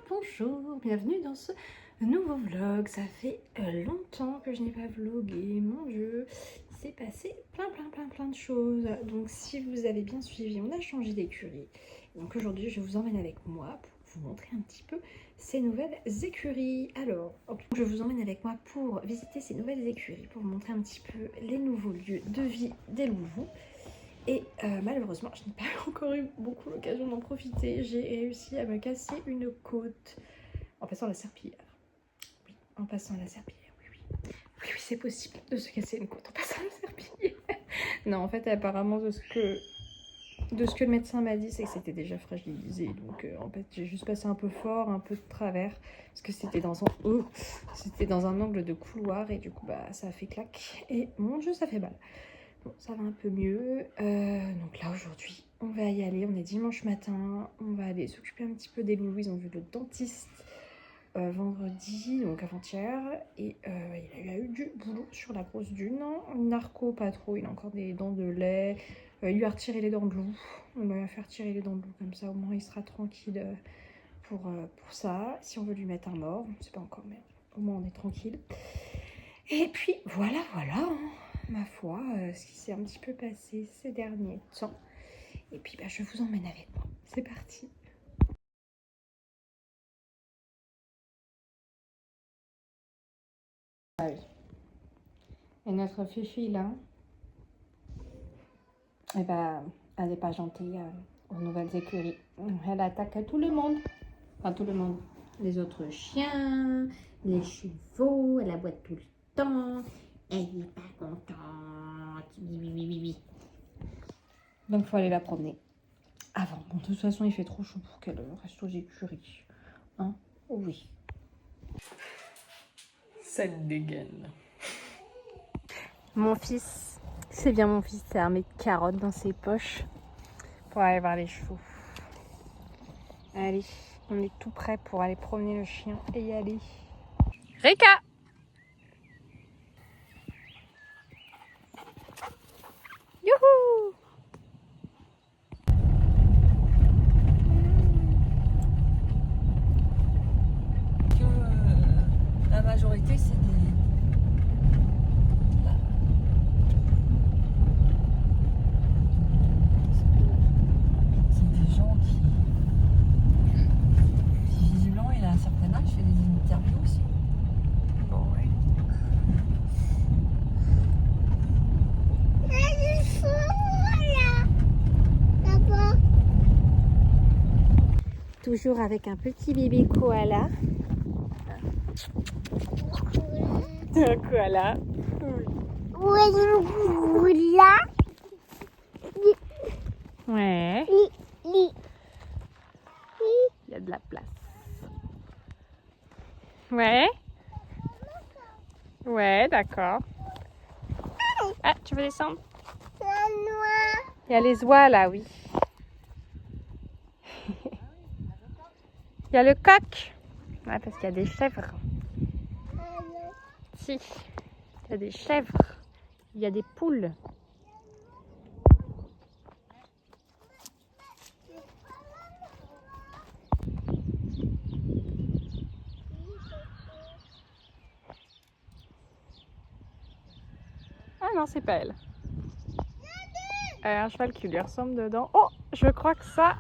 Bonjour, bienvenue dans ce nouveau vlog. Ça fait longtemps que je n'ai pas vlogué, mon dieu, il s'est passé plein de choses. Donc si vous avez bien suivi, on a changé d'écurie. Donc aujourd'hui je vous emmène avec moi pour vous montrer un petit peu ces nouvelles écuries. Alors, je vous emmène avec moi pour visiter ces nouvelles écuries, pour vous montrer un petit peu les nouveaux lieux de vie des loulous. Et malheureusement, je n'ai pas encore eu beaucoup l'occasion d'en profiter. J'ai réussi à me casser une côte en passant la serpillière. Oui, en passant la serpillière, oui, c'est possible de se casser une côte en passant la serpillière. Non, en fait, apparemment, de ce que le médecin m'a dit, c'est que c'était déjà fragilisé. Donc, en fait, j'ai juste passé un peu fort, un peu de travers, parce que c'était dans un angle de couloir, et du coup, bah, ça a fait clac. Et mon dieu, ça fait mal. Bon, ça va un peu mieux. Donc là, aujourd'hui, on va y aller. On est dimanche matin. On va aller s'occuper un petit peu des loulous. Ils ont vu le dentiste vendredi, donc avant-hier. Et il a eu du boulot sur la grosse dune. Narco, pas trop. Il a encore des dents de lait. Il lui a retiré les dents de loup. On va faire retirer les dents de loup. Comme ça, au moins, il sera tranquille pour ça. Si on veut lui mettre un mort, on ne sait pas encore, mais au moins, on est tranquille. Et puis, voilà. Ma foi, ce qui s'est un petit peu passé ces derniers temps. Et puis bah, je vous emmène avec moi. C'est parti. Ah oui. Et notre Fifi là, eh ben, elle n'est pas gentille aux nouvelles écuries. Elle attaque à tout le monde. Enfin tout le monde. Les autres chiens, les chevaux, elle aboie tout le temps. Elle n'est pas contente. Oui. Donc il faut aller la promener. Avant. Bon, de toute façon, il fait trop chaud pour qu'elle reste aux écuries. Hein? Oh oui. Ça dégaine. Mon fils, c'est bien mon fils, c'est armé de carottes dans ses poches pour aller voir les chevaux. Allez, on est tout prêt pour aller promener le chien et y aller. Rika! Youhou! La majorité, c'est des gens qui visiblement, il a un certain âge, fait des interviews aussi. Bon, ouais. Toujours avec un petit bébé koala. Un koala. Ouais. Il y a de la place. Ouais. Ouais, d'accord. Ah, tu veux descendre? Il y a les oies là, oui. Il y a le coq. Ouais, parce qu'il y a des chèvres. Si. Il y a des chèvres. Il y a des poules. Ah non, c'est pas elle. Un cheval qui lui ressemble dedans. Oh, je crois que ça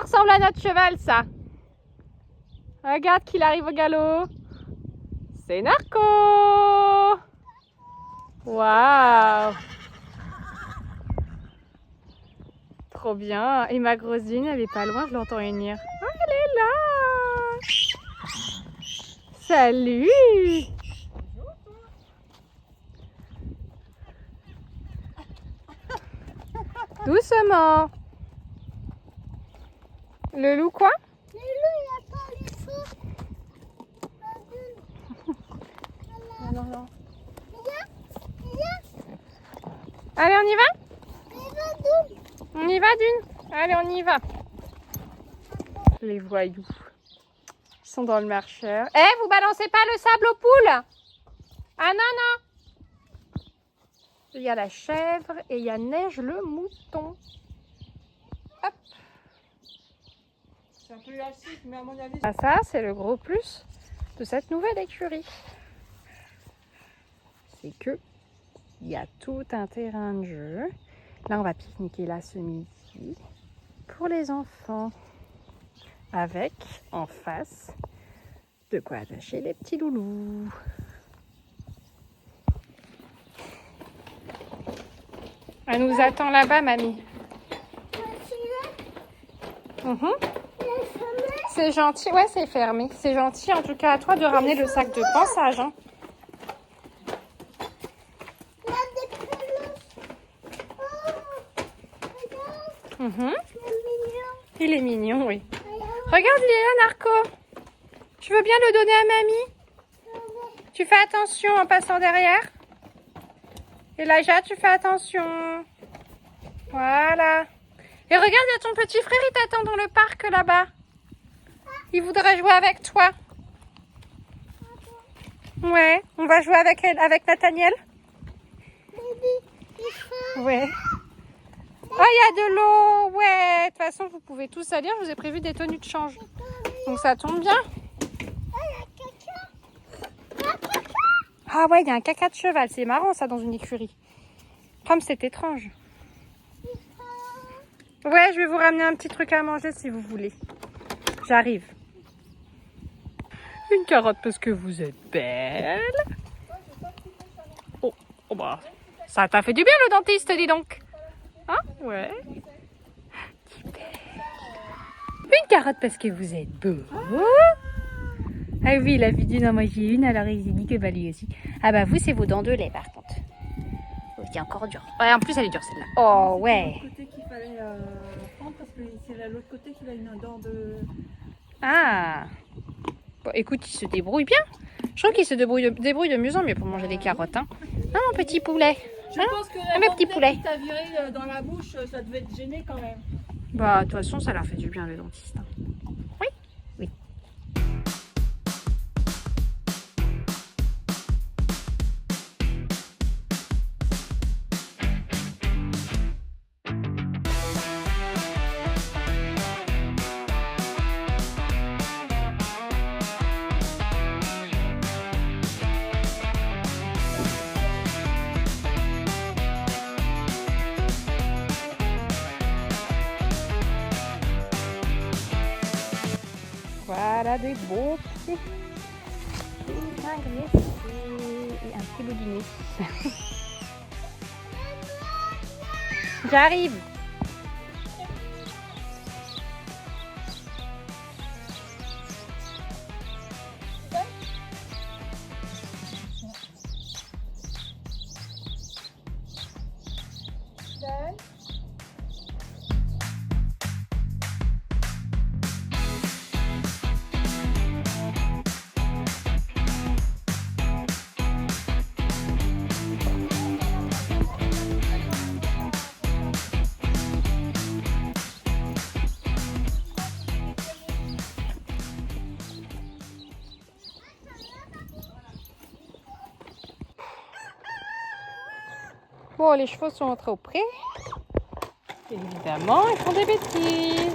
ressemble à notre cheval, ça. Regarde qu'il arrive au galop. C'est Narco. Waouh. Trop bien. Et ma grossine, elle est pas loin, je l'entends venir. Oh, elle est là. Salut. Doucement. Le loup quoi? Le loup, il a pas les cheveux. Non. Viens. Allez, on y va? Il va d'où? On y va d'une? Allez, on y va. Les voyous. Ils sont dans le marcheur. Eh, vous balancez pas le sable aux poules? Ah non. Il y a la chèvre et il y a Neige le mouton. Hop. C'est un peu élastique, mais à mon avis... Ah, ça, c'est le gros plus de cette nouvelle écurie. C'est que il y a tout un terrain de jeu. Là, on va pique-niquer là ce midi pour les enfants. Avec, en face, de quoi attacher les petits loulous. Elle nous attend là-bas, mamie. Mhm. C'est gentil, ouais, c'est fermé. C'est gentil, en tout cas, à toi de ramener le sac de pansage. Hein. Il y a des peluches. Oh, regarde, Mhm. c'est mignon. Il est mignon, oui. Regarde, Regarde, il est là, Narco. Tu veux bien le donner à mamie? Tu fais attention en passant derrière. Elijah, tu fais attention. Voilà. Et regarde, il y a ton petit frère, il t'attend dans le parc là-bas. Il voudrait jouer avec toi. Ouais, on va jouer avec elle, avec Nathaniel. baby, il faut. Ouais. Ah, il y a de l'eau. Ouais. De toute façon, vous pouvez tout salir. Je vous ai prévu des tenues de change. Donc ça tombe bien. Oh, il y a caca. Ah ouais, il y a un caca de cheval. C'est marrant ça dans une écurie. Comme c'est étrange. Ouais, je vais vous ramener un petit truc à manger si vous voulez. J'arrive. Une carotte parce que vous êtes belle. Oh, oh bah, ça t'a fait du bien le dentiste, dis donc. Hein? Ouais. Super. Une carotte parce que vous êtes beau. Ah oui, il a vu d'une en manger une, alors il s'est dit que bah lui aussi. Ah bah vous, c'est vos dents de lait par contre. Oh, c'est encore dur. Ouais, en plus elle est dure celle-là. Oh ouais. C'est l'autre côté qu'il fallait prendre parce que c'est l'autre côté qu'il a une dent de... Ah. Bon, écoute, il se débrouille bien. Je trouve qu'il se débrouille de mieux en mieux pour manger des carottes. Hein. Ah, mon petit poulet. Je Hein? pense que Un petit poulet. qui t'a viré dans la bouche, ça devait te gêner quand même. Bah, de toute façon, ça leur fait du bien, le dentiste. Hein. Oui. Oui. Voilà des beaux petits agressés et un petit bout du nez. J'arrive. Bon, les chevaux sont entrés au pré. Évidemment, ils font des bêtises.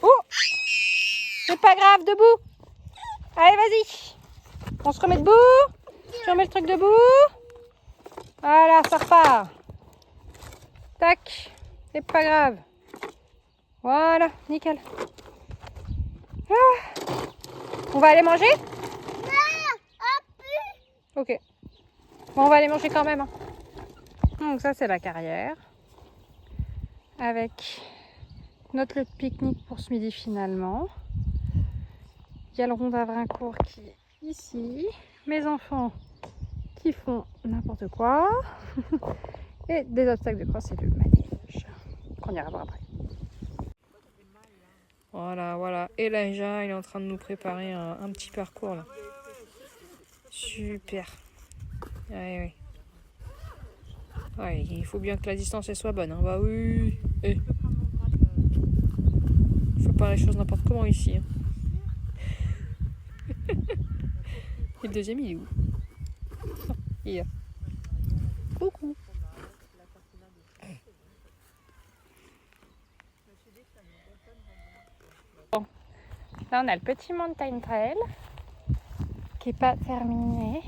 Oh! C'est pas grave, debout. Allez, vas-y. On se remet debout. Tu remets le truc debout. Voilà, ça repart. Tac. C'est pas grave. Voilà, nickel. Ah. On va aller manger? Ok. Bon, on va aller manger quand même. Hein. Donc ça, c'est la carrière. Avec notre lieu de pique-nique pour ce midi finalement. Il y a le rond d'Avrincourt qui est ici. Mes enfants qui font n'importe quoi. Et des obstacles de crosse et le manège. Qu'on ira voir après. Voilà, voilà. Et Elijah, il est en train de nous préparer un petit parcours là. Super. Ouais, ouais. Ouais, il faut bien que la distance elle soit bonne. Hein. Bah oui. Eh. Faut pas les choses n'importe comment ici. Hein. Et le deuxième, il est où? Il est là. Coucou. Bon. Là, on a le petit mountain trail qui n'est pas terminé,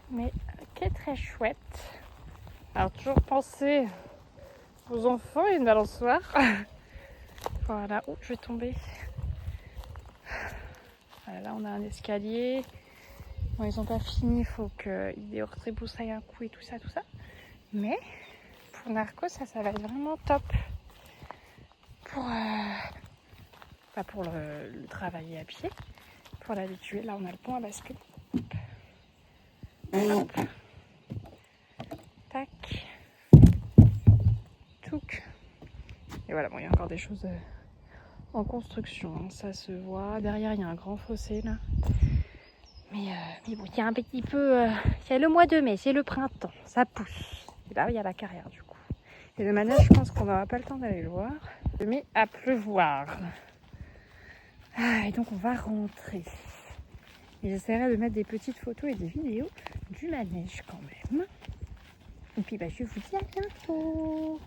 mais qui est très chouette. Alors, toujours penser aux enfants et une balançoire. Voilà, oh, je vais tomber. Voilà, là, on a un escalier. Bon, ils n'ont pas fini, il faut qu'ils rebroussaillent un coup et tout ça, tout ça. Mais pour Narcos, ça va être vraiment top pour, pour le travailler à pied, pour l'habituer. Là, on a le pont à bascule. Hop. Tac. Touc. Et voilà, bon, il y a encore des choses en construction, hein, ça se voit. Derrière, il y a un grand fossé là. Mais bon, il y a un petit peu... c'est le mois de mai, c'est le printemps, ça pousse. Et là, il y a la carrière du coup. Et le manège, je pense qu'on n'aura pas le temps d'aller le voir. Il se met à pleuvoir. Ah, et donc, on va rentrer. Et j'essaierai de mettre des petites photos et des vidéos du manège quand même. Et puis, je vous dis à bientôt.